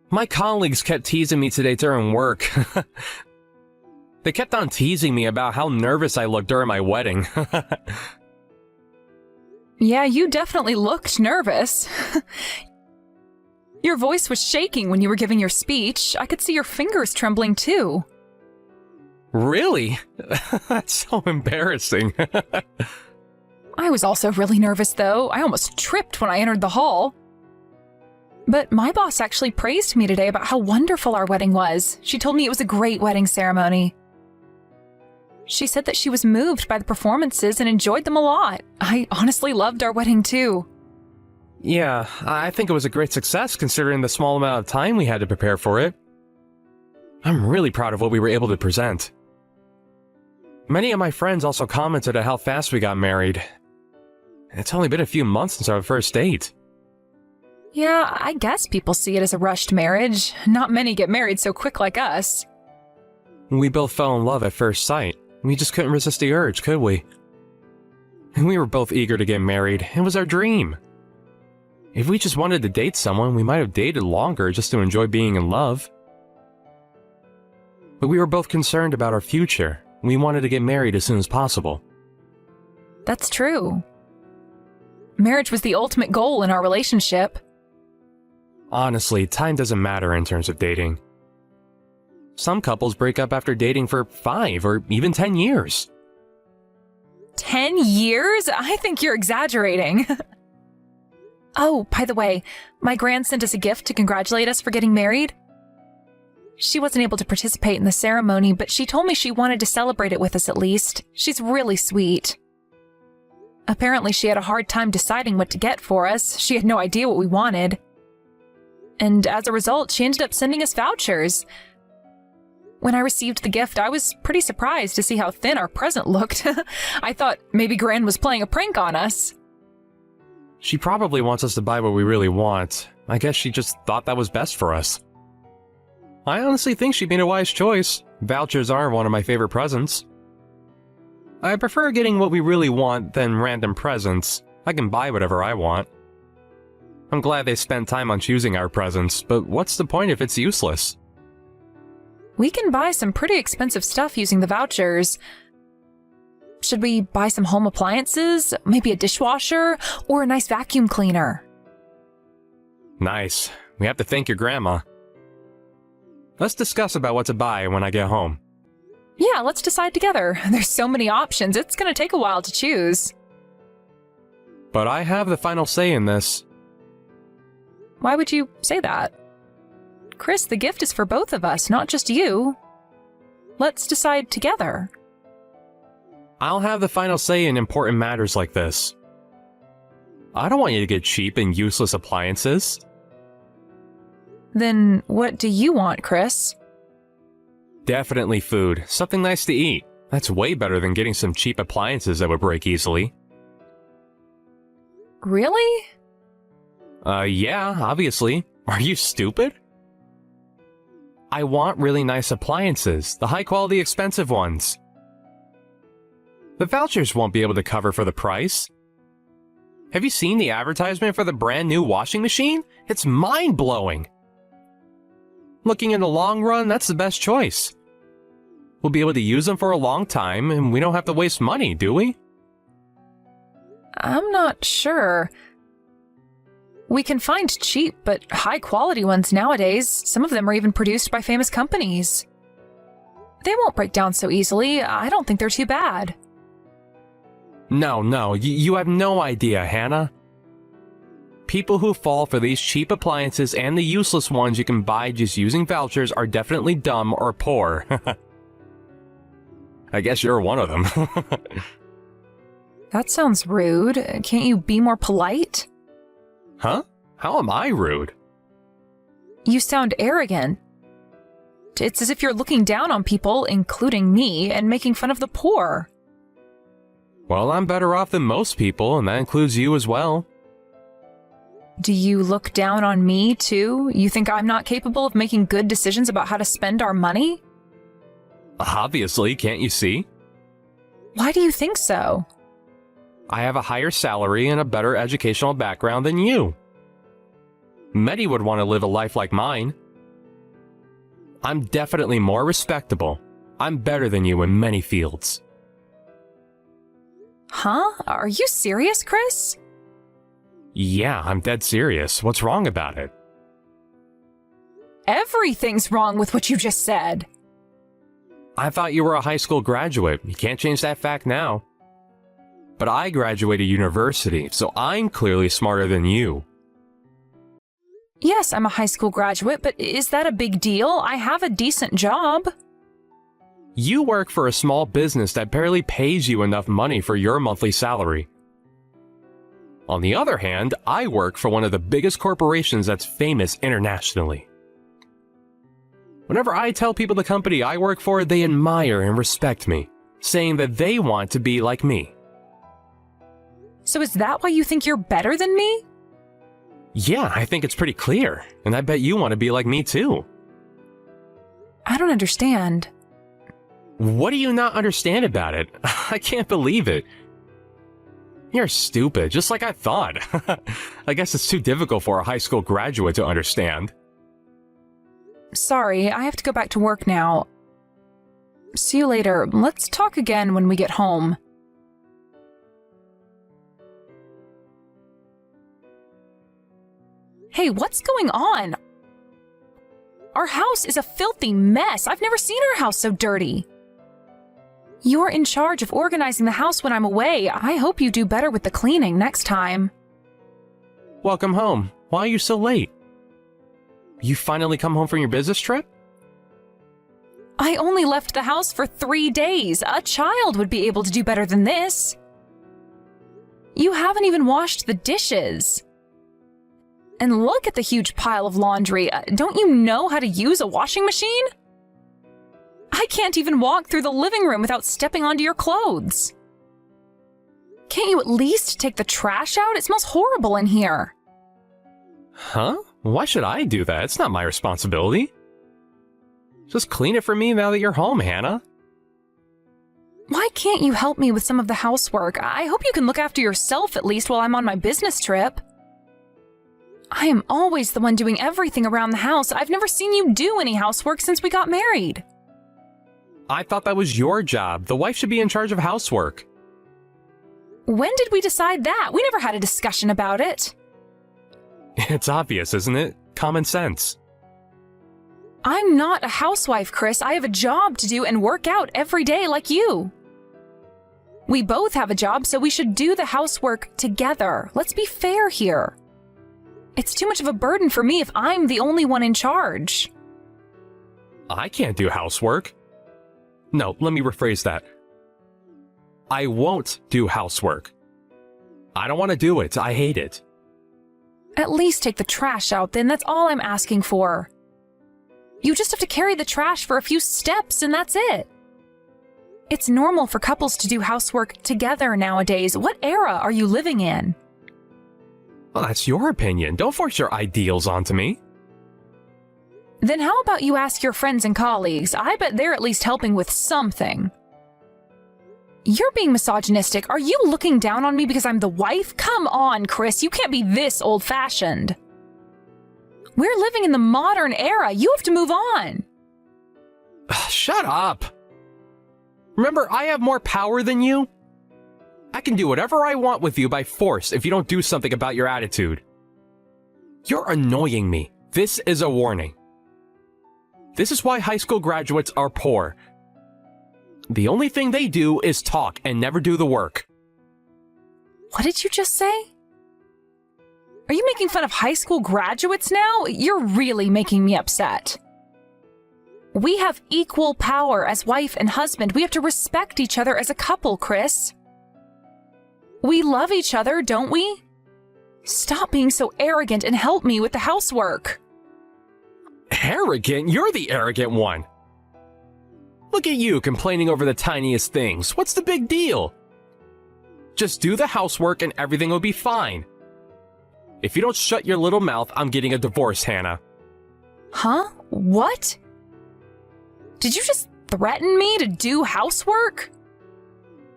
My colleagues kept teasing me today during work. They kept on teasing me about how nervous I looked during my wedding. Yeah, you definitely looked nervous. Your voice was shaking when you were giving your speech. I could see your fingers trembling too. Really? That's so embarrassing. I was also really nervous though. I almost tripped when I entered the hall. But my boss actually praised me today about how wonderful our wedding was. She told me it was a great wedding ceremony. She said that she was moved by the performances and enjoyed them a lot. I honestly loved our wedding too. Yeah, I think it was a great success considering the small amount of time we had to prepare for it. I'm really proud of what we were able to present. Many of my friends also commented on how fast we got married. It's only been a few months since our first date. Yeah, I guess people see it as a rushed marriage. Not many get married so quick like us. We both fell in love at first sight. We just couldn't resist the urge, could we? And we were both eager to get married. It was our dream. If we just wanted to date someone, we might have dated longer just to enjoy being in love. But we were both concerned about our future. We wanted to get married as soon as possible. That's true. Marriage was the ultimate goal in our relationship. Honestly, time doesn't matter in terms of dating. Some couples break up after dating for 5 or even 10 years. 10 years? I think you're exaggerating. Oh, by the way, my gran sent us a gift to congratulate us for getting married. She wasn't able to participate in the ceremony, but she told me she wanted to celebrate it with us at least. She's really sweet. Apparently, she had a hard time deciding what to get for us. She had no idea what we wanted. And as a result, she ended up sending us vouchers. When I received the gift, I was pretty surprised to see how thin our present looked. I thought maybe Gran was playing a prank on us. She probably wants us to buy what we really want. I guess she just thought that was best for us. I honestly think she made a wise choice. Vouchers are one of my favorite presents. I prefer getting what we really want than random presents. I can buy whatever I want. I'm glad they spent time on choosing our presents, but what's the point if it's useless? We can buy some pretty expensive stuff using the vouchers. Should we buy some home appliances, maybe a dishwasher, or a nice vacuum cleaner? Nice. We have to thank your grandma. Let's discuss about what to buy when I get home. Yeah, let's decide together. There's so many options, it's gonna take a while to choose. But I have the final say in this. Why would you say that? Chris, the gift is for both of us, not just you. Let's decide together. I'll have the final say in important matters like this. I don't want you to get cheap and useless appliances. Then what do you want, Chris? Definitely food. Something nice to eat. That's way better than getting some cheap appliances that would break easily. Really? Yeah, obviously. Are you stupid? I want really nice appliances, the high-quality expensive ones. The vouchers won't be able to cover for the price. Have you seen the advertisement for the brand new washing machine? It's mind-blowing. Looking in the long run, that's the best choice. We'll be able to use them for a long time, and we don't have to waste money, do we? I'm not sure. We can find cheap but high-quality ones nowadays. Some of them are even produced by famous companies. They won't break down so easily. I don't think they're too bad. No, you have no idea, Hannah. People who fall for these cheap appliances and the useless ones you can buy just using vouchers are definitely dumb or poor. I guess you're one of them. That sounds rude. Can't you be more polite? Huh? How am I rude? You sound arrogant. It's as if you're looking down on people, including me, and making fun of the poor. Well, I'm better off than most people, and that includes you as well. Do you look down on me, too? You think I'm not capable of making good decisions about how to spend our money? Obviously, can't you see? Why do you think so? I have a higher salary and a better educational background than you. Many would want to live a life like mine. I'm definitely more respectable. I'm better than you in many fields. Huh? Are you serious, Chris? Yeah, I'm dead serious. What's wrong about it? Everything's wrong with what you just said. I thought you were a high school graduate. You can't change that fact now. But I graduated university, so I'm clearly smarter than you. Yes, I'm a high school graduate, but is that a big deal? I have a decent job. You work for a small business that barely pays you enough money for your monthly salary. On the other hand, I work for one of the biggest corporations that's famous internationally. Whenever I tell people the company I work for, they admire and respect me, saying that they want to be like me. So is that why you think you're better than me? Yeah, I think it's pretty clear, and I bet you want to be like me too. I don't understand. What do you not understand about it? I can't believe it. You're stupid, just like I thought. I guess it's too difficult for a high school graduate to understand. Sorry, I have to go back to work now. See you later. Let's talk again when we get home. Hey, what's going on? Our house is a filthy mess. I've never seen our house so dirty. You're in charge of organizing the house when I'm away. I hope you do better with the cleaning next time. Welcome home. Why are you so late? You finally come home from your business trip? I only left the house for 3 days. A child would be able to do better than this. You haven't even washed the dishes. And look at the huge pile of laundry. Don't you know how to use a washing machine? I can't even walk through the living room without stepping onto your clothes. Can't you at least take the trash out? It smells horrible in here. Huh? Why should I do that? It's not my responsibility. Just clean it for me now that you're home, Hannah. Why can't you help me with some of the housework? I hope you can look after yourself at least while I'm on my business trip. I am always the one doing everything around the house. I've never seen you do any housework since we got married. I thought that was your job. The wife should be in charge of housework. When did we decide that? We never had a discussion about it. It's obvious, isn't it? Common sense. I'm not a housewife, Chris. I have a job to do and work out every day like you. We both have a job, so we should do the housework together. Let's be fair here. It's too much of a burden for me if I'm the only one in charge. I can't do housework. No, let me rephrase that. I won't do housework. I don't want to do it. I hate it. At least take the trash out then. That's all I'm asking for. You just have to carry the trash for a few steps and that's it. It's normal for couples to do housework together nowadays. What era are you living in? Well, that's your opinion. Don't force your ideals onto me. Then how about you ask your friends and colleagues? I bet they're at least helping with something. You're being misogynistic. Are you looking down on me because I'm the wife? Come on, Chris. You can't be this old-fashioned. We're living in the modern era. You have to move on. Shut up. Remember, I have more power than you. I can do whatever I want with you by force if you don't do something about your attitude. You're annoying me. This is a warning. This is why high school graduates are poor. The only thing they do is talk and never do the work. What did you just say? Are you making fun of high school graduates now? You're really making me upset. We have equal power as wife and husband. We have to respect each other as a couple, Chris. We love each other, don't we? Stop being so arrogant and help me with the housework. Arrogant? You're the arrogant one. Look at you complaining over the tiniest things. What's the big deal? Just do the housework and everything will be fine. If you don't shut your little mouth, I'm getting a divorce, Hannah. Huh? What? Did you just threaten me to do housework?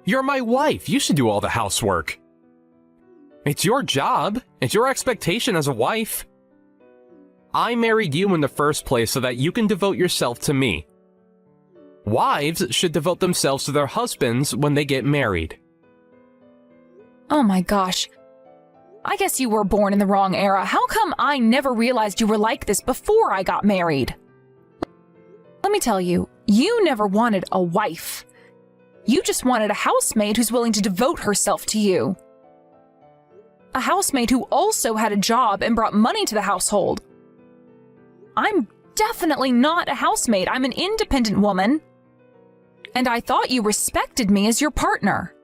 You're my wife. You should do all the housework. It's your job. It's your expectation as a wife. I married you in the first place so that you can devote yourself to me. Wives should devote themselves to their husbands when they get married. Oh my gosh. I guess you were born in the wrong era. How come I never realized you were like this before I got married? Let me tell you, you never wanted a wife. You just wanted a housemaid who's willing to devote herself to you. A housemaid who also had a job and brought money to the household. I'm definitely not a housemaid. I'm an independent woman. And I thought you respected me as your partner.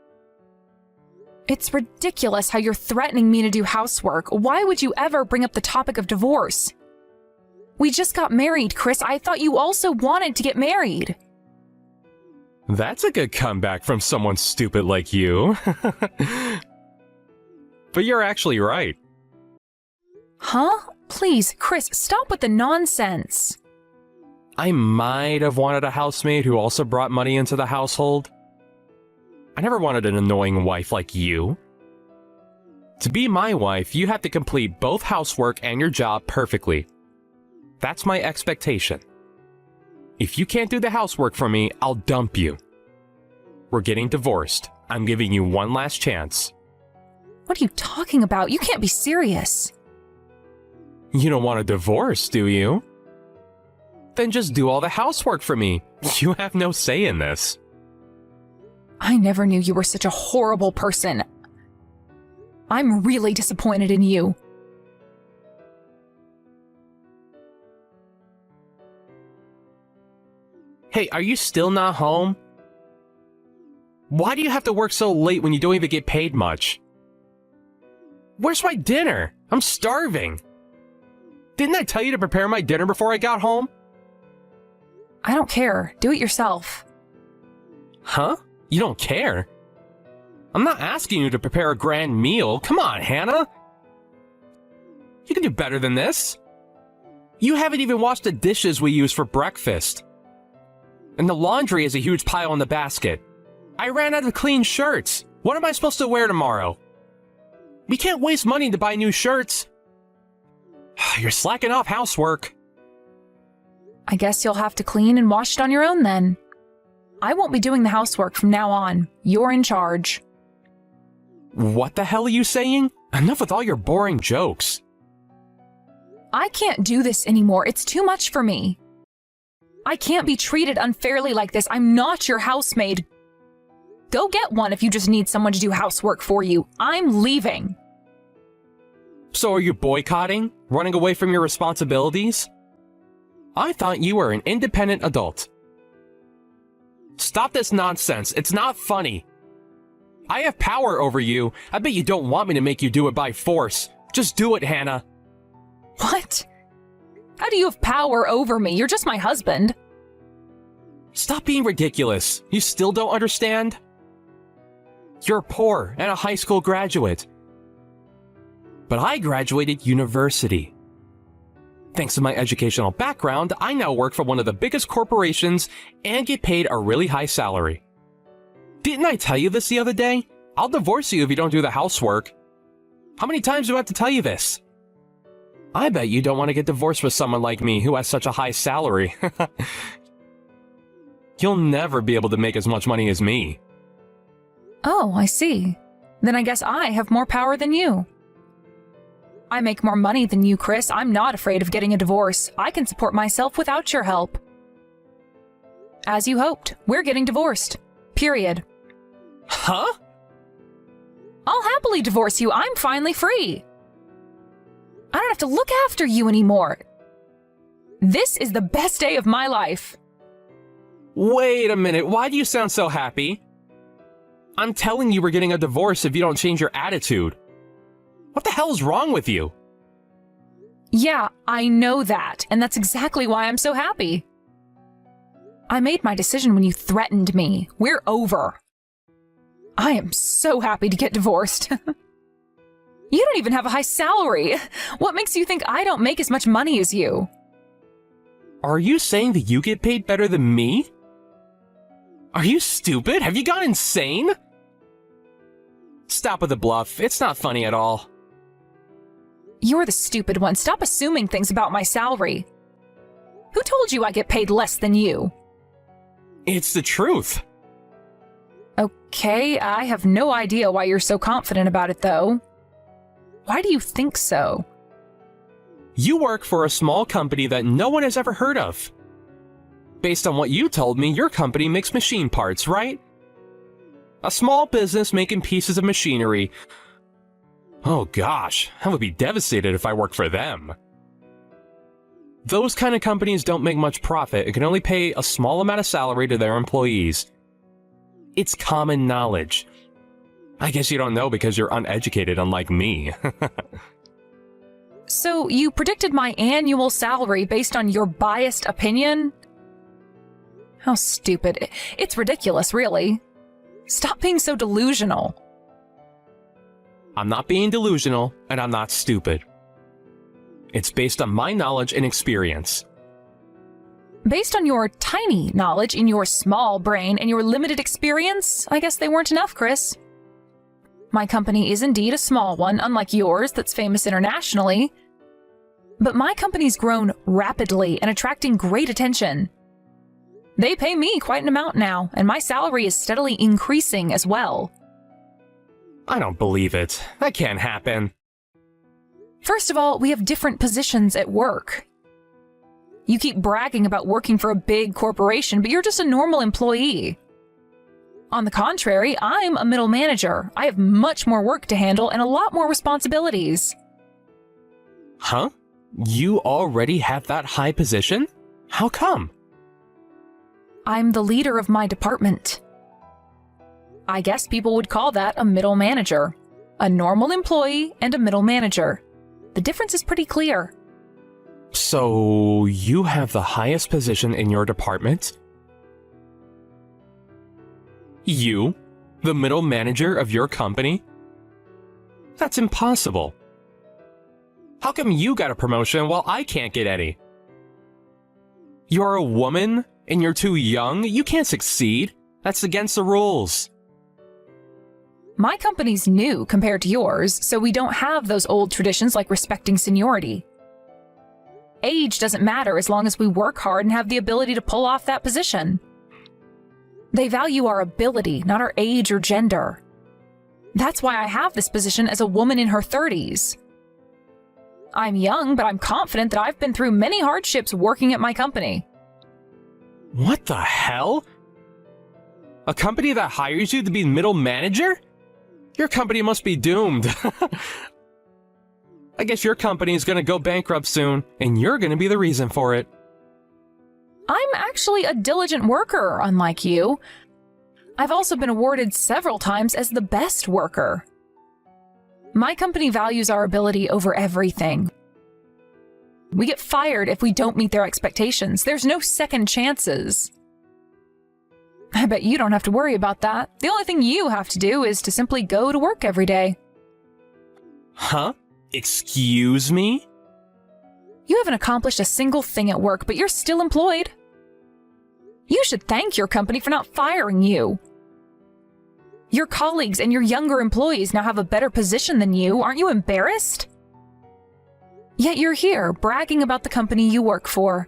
It's ridiculous how you're threatening me to do housework. Why would you ever bring up the topic of divorce? We just got married, Chris. I thought you also wanted to get married. That's a good comeback from someone stupid like you. But you're actually right. Huh? Please, Chris, stop with the nonsense. I might have wanted a housemaid who also brought money into the household. I never wanted an annoying wife like you. To be my wife, you have to complete both housework and your job perfectly. That's my expectation. If you can't do the housework for me, I'll dump you. We're getting divorced. I'm giving you one last chance. What are you talking about? You can't be serious. You don't want a divorce, do you? Then just do all the housework for me. You have no say in this. I never knew you were such a horrible person. I'm really disappointed in you. Hey, are you still not home? Why do you have to work so late when you don't even get paid much? Where's my dinner? I'm starving. Didn't I tell you to prepare my dinner before I got home? I don't care. Do it yourself. Huh? You don't care? I'm not asking you to prepare a grand meal. Come on, Hannah. You can do better than this. You haven't even washed the dishes we use for breakfast. And the laundry is a huge pile in the basket. I ran out of clean shirts. What am I supposed to wear tomorrow? We can't waste money to buy new shirts. You're slacking off housework. I guess you'll have to clean and wash it on your own then. I won't be doing the housework from now on. You're in charge. What the hell are you saying? Enough with all your boring jokes. I can't do this anymore. It's too much for me. I can't be treated unfairly like this. I'm not your housemaid. Go get one if you just need someone to do housework for you. I'm leaving. So are you boycotting? Running away from your responsibilities? I thought you were an independent adult. Stop this nonsense. It's not funny. I have power over you. I bet you don't want me to make you do it by force. Just do it, Hannah. What? How do you have power over me? You're just my husband. Stop being ridiculous. You still don't understand? You're poor and a high school graduate. But I graduated university. Thanks to my educational background, I now work for one of the biggest corporations and get paid a really high salary. Didn't I tell you this the other day? I'll divorce you if you don't do the housework. How many times do I have to tell you this? I bet you don't want to get divorced with someone like me who has such a high salary. You'll never be able to make as much money as me. Oh, I see. Then I guess I have more power than you. I make more money than you, Chris. I'm not afraid of getting a divorce. I can support myself without your help. As you hoped, we're getting divorced. Period. Huh? I'll happily divorce you. I'm finally free. I don't have to look after you anymore. This is the best day of my life. Wait a minute. Why do you sound so happy? I'm telling you we're getting a divorce if you don't change your attitude. What the hell is wrong with you? Yeah, I know that, and that's exactly why I'm so happy. I made my decision when you threatened me. We're over. I am so happy to get divorced. You don't even have a high salary. What makes you think I don't make as much money as you? Are you saying that you get paid better than me? Are you stupid? Have you gone insane? Stop with the bluff. It's not funny at all. You're the stupid one. Stop assuming things about my salary. Who told you I get paid less than you? It's the truth. Okay, I have no idea why you're so confident about it, though. Why do you think so? You work for a small company that no one has ever heard of. Based on what you told me, your company makes machine parts, right? A small business making pieces of machinery. Oh gosh, I would be devastated if I worked for them. Those kind of companies don't make much profit and can only pay a small amount of salary to their employees. It's common knowledge. I guess you don't know because you're uneducated, unlike me. So you predicted my annual salary based on your biased opinion? How stupid. It's ridiculous, really. Stop being so delusional. I'm not being delusional, and I'm not stupid. It's based on my knowledge and experience. Based on your tiny knowledge in your small brain and your limited experience, I guess they weren't enough, Chris. My company is indeed a small one, unlike yours that's famous internationally. But my company's grown rapidly and attracting great attention. They pay me quite an amount now, and my salary is steadily increasing as well. I don't believe it. That can't happen. First of all, we have different positions at work. You keep bragging about working for a big corporation, but you're just a normal employee. On the contrary, I'm a middle manager. I have much more work to handle and a lot more responsibilities. Huh? You already have that high position? How come? I'm the leader of my department. I guess people would call that a middle manager. A normal employee and a middle manager. The difference is pretty clear. So, you have the highest position in your department? You? The middle manager of your company? That's impossible. How come you got a promotion while I can't get any? You're a woman and you're too young? You can't succeed. That's against the rules. My company's new compared to yours, so we don't have those old traditions like respecting seniority. Age doesn't matter as long as we work hard and have the ability to pull off that position. They value our ability, not our age or gender. That's why I have this position as a woman in her 30s. I'm young, but I'm confident that I've been through many hardships working at my company. What the hell? A company that hires you to be middle manager? Your company must be doomed. I guess your company is going to go bankrupt soon, and you're going to be the reason for it. I'm actually a diligent worker, unlike you. I've also been awarded several times as the best worker. My company values our ability over everything. We get fired if we don't meet their expectations. There's no second chances. I bet you don't have to worry about that. The only thing you have to do is to simply go to work every day. Huh? Excuse me? You haven't accomplished a single thing at work, but you're still employed. You should thank your company for not firing you. Your colleagues and your younger employees now have a better position than you. Aren't you embarrassed? Yet you're here, bragging about the company you work for.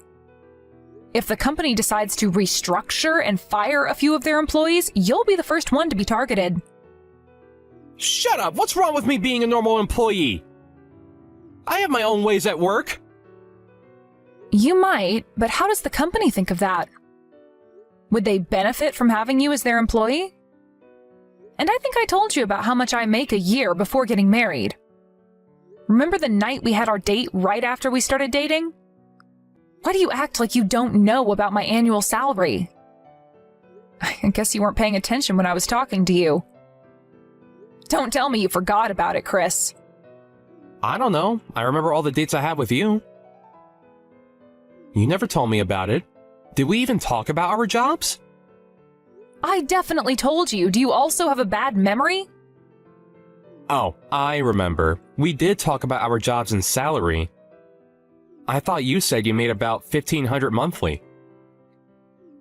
If the company decides to restructure and fire a few of their employees, you'll be the first one to be targeted. Shut up! What's wrong with me being a normal employee? I have my own ways at work. You might, but how does the company think of that? Would they benefit from having you as their employee? And I think I told you about how much I make a year before getting married. Remember the night we had our date right after we started dating? Why do you act like you don't know about my annual salary? I guess you weren't paying attention when I was talking to you. Don't tell me you forgot about it, Chris. I don't know. I remember all the dates I had with you. You never told me about it. Did we even talk about our jobs? I definitely told you. Do you also have a bad memory? Oh, I remember. We did talk about our jobs and salary. I thought you said you made about $1,500 monthly.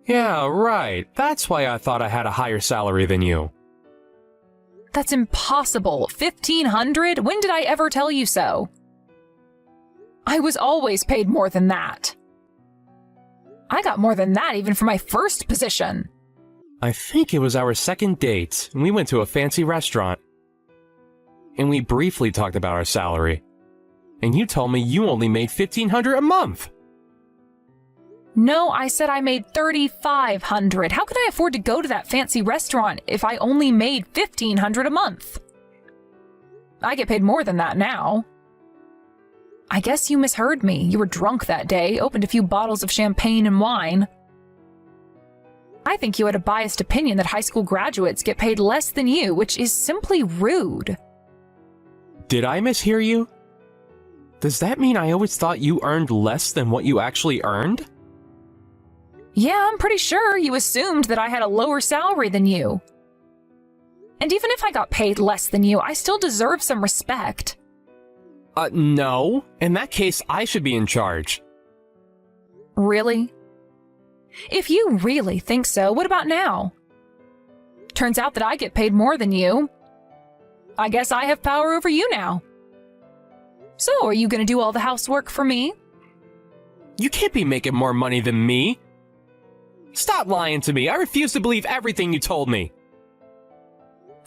Yeah, right. That's why I thought I had a higher salary than you. That's impossible. $1,500? When did I ever tell you so? I was always paid more than that. I got more than that even for my first position. I think it was our second date, and we went to a fancy restaurant. And we briefly talked about our salary. And you told me you only made $1,500 a month. No, I said I made $3,500. How could I afford to go to that fancy restaurant if I only made $1,500 a month? I get paid more than that now. I guess you misheard me. You were drunk that day, opened a few bottles of champagne and wine. I think you had a biased opinion that high school graduates get paid less than you, which is simply rude. Did I mishear you? Does that mean I always thought you earned less than what you actually earned? Yeah, I'm pretty sure you assumed that I had a lower salary than you. And even if I got paid less than you, I still deserve some respect. No. In that case, I should be in charge. Really? If you really think so, what about now? Turns out that I get paid more than you. I guess I have power over you now. So, are you going to do all the housework for me? You can't be making more money than me. Stop lying to me. I refuse to believe everything you told me.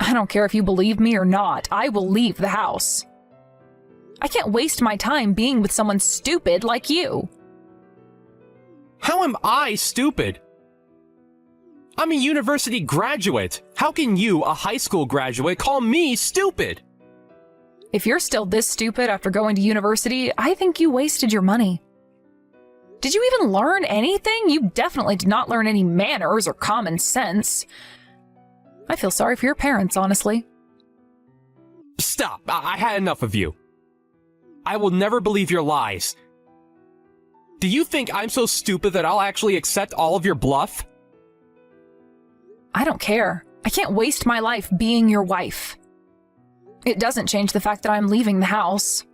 I don't care if you believe me or not. I will leave the house. I can't waste my time being with someone stupid like you. How am I stupid? I'm a university graduate. How can you, a high school graduate, call me stupid? If you're still this stupid after going to university, I think you wasted your money. Did you even learn anything? You definitely did not learn any manners or common sense. I feel sorry for your parents, honestly. Stop. I had enough of you. I will never believe your lies. Do you think I'm so stupid that I'll actually accept all of your bluff? I don't care. I can't waste my life being your wife. It doesn't change the fact that I'm leaving the house.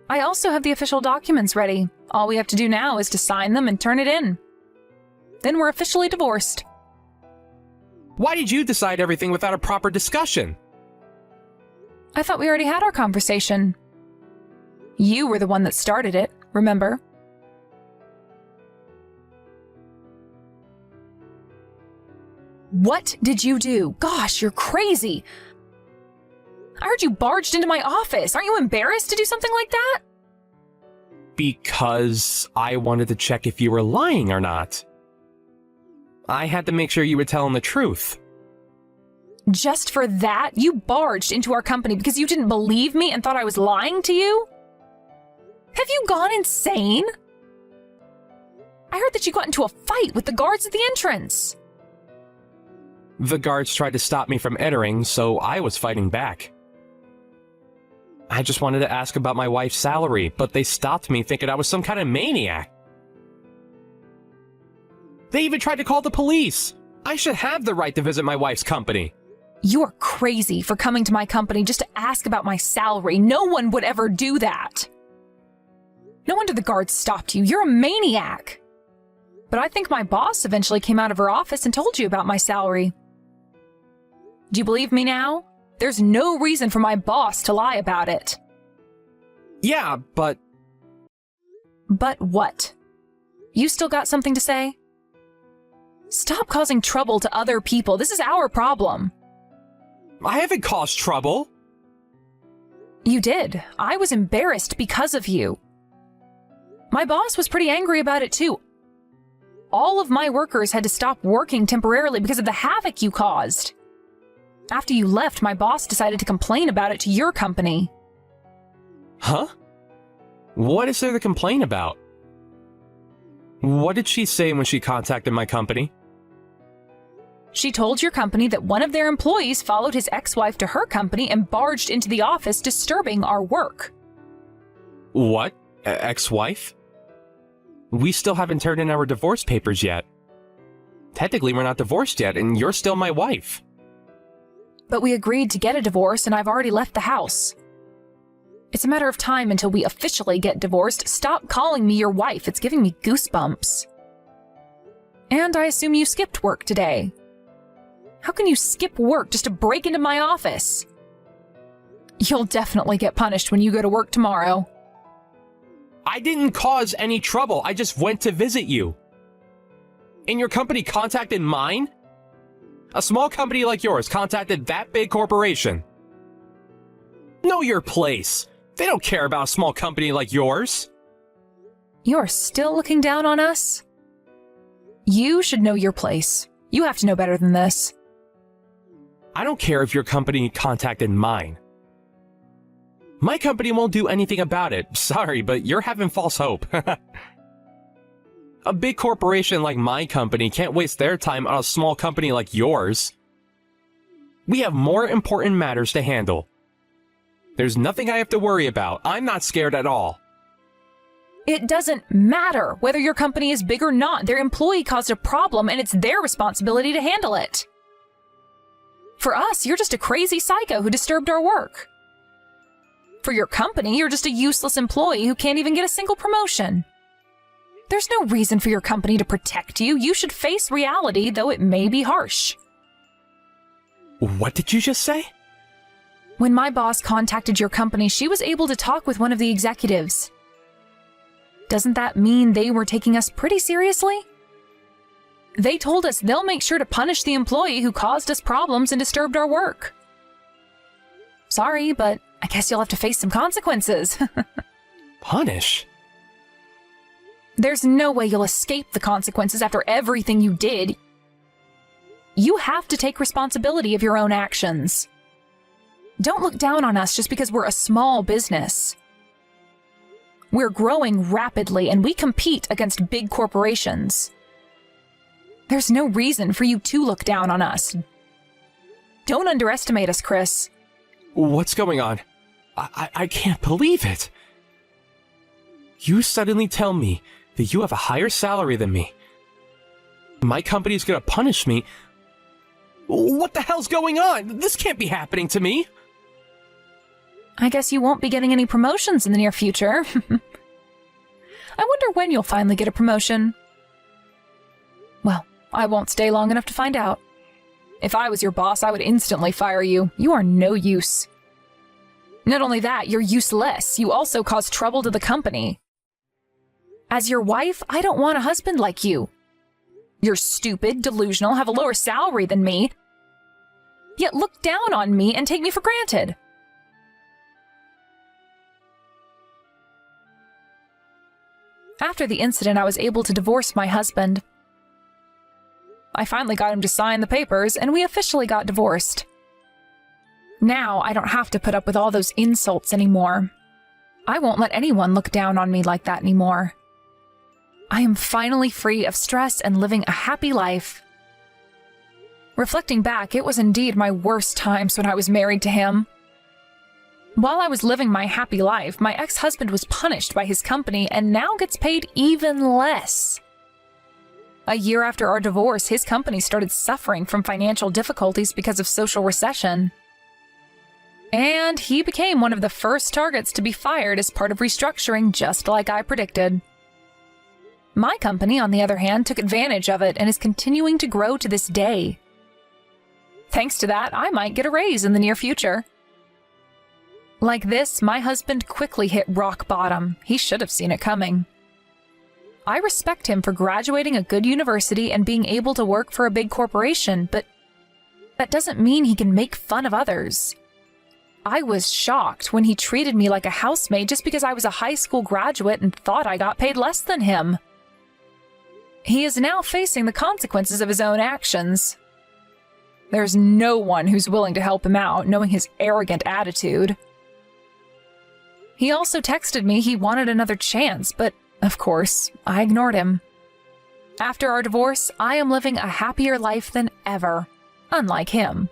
I also have the official documents ready. All we have to do now is to sign them and turn it in. Then we're officially divorced. Why did you decide everything without a proper discussion? I thought we already had our conversation. You were the one that started it, remember? What did you do? Gosh, you're crazy. I heard you barged into my office. Aren't you embarrassed to do something like that? Because I wanted to check if you were lying or not. I had to make sure you were telling the truth. Just for that, you barged into our company because you didn't believe me and thought I was lying to you? Have you gone insane? I heard that you got into a fight with the guards at the entrance. The guards tried to stop me from entering, so I was fighting back. I just wanted to ask about my wife's salary, but they stopped me thinking I was some kind of maniac. They even tried to call the police. I should have the right to visit my wife's company. You're crazy for coming to my company just to ask about my salary. No one would ever do that. No wonder the guards stopped you. You're a maniac. But I think my boss eventually came out of her office and told you about my salary. Do you believe me now? There's no reason for my boss to lie about it. Yeah, but... But what? You still got something to say? Stop causing trouble to other people. This is our problem. I haven't caused trouble. You did. I was embarrassed because of you. My boss was pretty angry about it too. All of my workers had to stop working temporarily because of the havoc you caused. After you left, my boss decided to complain about it to your company. Huh? What is there to complain about? What did she say when she contacted my company? She told your company that one of their employees followed his ex-wife to her company and barged into the office, disturbing our work. What? Ex-wife? We still haven't turned in our divorce papers yet. Technically, we're not divorced yet, and you're still my wife. But we agreed to get a divorce, and I've already left the house. It's a matter of time until we officially get divorced. Stop calling me your wife. It's giving me goosebumps. And I assume you skipped work today. How can you skip work just to break into my office? You'll definitely get punished when you go to work tomorrow. I didn't cause any trouble. I just went to visit you. And your company contacted mine? A small company like yours contacted that big corporation. Know your place. They don't care about a small company like yours. You're still looking down on us? You should know your place. You have to know better than this. I don't care if your company contacted mine. My company won't do anything about it. Sorry, but you're having false hope. A big corporation like my company can't waste their time on a small company like yours. We have more important matters to handle. There's nothing I have to worry about. I'm not scared at all. It doesn't matter whether your company is big or not. Their employee caused a problem and it's their responsibility to handle it. For us, you're just a crazy psycho who disturbed our work. For your company, you're just a useless employee who can't even get a single promotion. There's no reason for your company to protect you. You should face reality, though it may be harsh. What did you just say? When my boss contacted your company, she was able to talk with one of the executives. Doesn't that mean they were taking us pretty seriously? They told us they'll make sure to punish the employee who caused us problems and disturbed our work. Sorry, but I guess you'll have to face some consequences. Punish? There's no way you'll escape the consequences after everything you did. You have to take responsibility of your own actions. Don't look down on us just because we're a small business. We're growing rapidly and we compete against big corporations. There's no reason for you to look down on us. Don't underestimate us, Chris. What's going on? I can't believe it. You suddenly tell me that you have a higher salary than me. My company's gonna punish me. What the hell's going on? This can't be happening to me. I guess you won't be getting any promotions in the near future. I wonder when you'll finally get a promotion. Well, I won't stay long enough to find out. If I was your boss, I would instantly fire you. You are no use. Not only that, you're useless. You also cause trouble to the company. As your wife, I don't want a husband like you. You're stupid, delusional, have a lower salary than me, yet look down on me and take me for granted. After the incident, I was able to divorce my husband. I finally got him to sign the papers, and we officially got divorced. Now, I don't have to put up with all those insults anymore. I won't let anyone look down on me like that anymore. I am finally free of stress and living a happy life. Reflecting back, it was indeed my worst times when I was married to him. While I was living my happy life, my ex-husband was punished by his company and now gets paid even less. A year after our divorce, his company started suffering from financial difficulties because of social recession. And he became one of the first targets to be fired as part of restructuring, just like I predicted. My company, on the other hand, took advantage of it and is continuing to grow to this day. Thanks to that, I might get a raise in the near future. Like this, my husband quickly hit rock bottom. He should have seen it coming. I respect him for graduating a good university and being able to work for a big corporation, but that doesn't mean he can make fun of others. I was shocked when he treated me like a housemaid just because I was a high school graduate and thought I got paid less than him. He is now facing the consequences of his own actions. There's no one who's willing to help him out, knowing his arrogant attitude. He also texted me he wanted another chance, but, of course, I ignored him. After our divorce, I am living a happier life than ever, unlike him.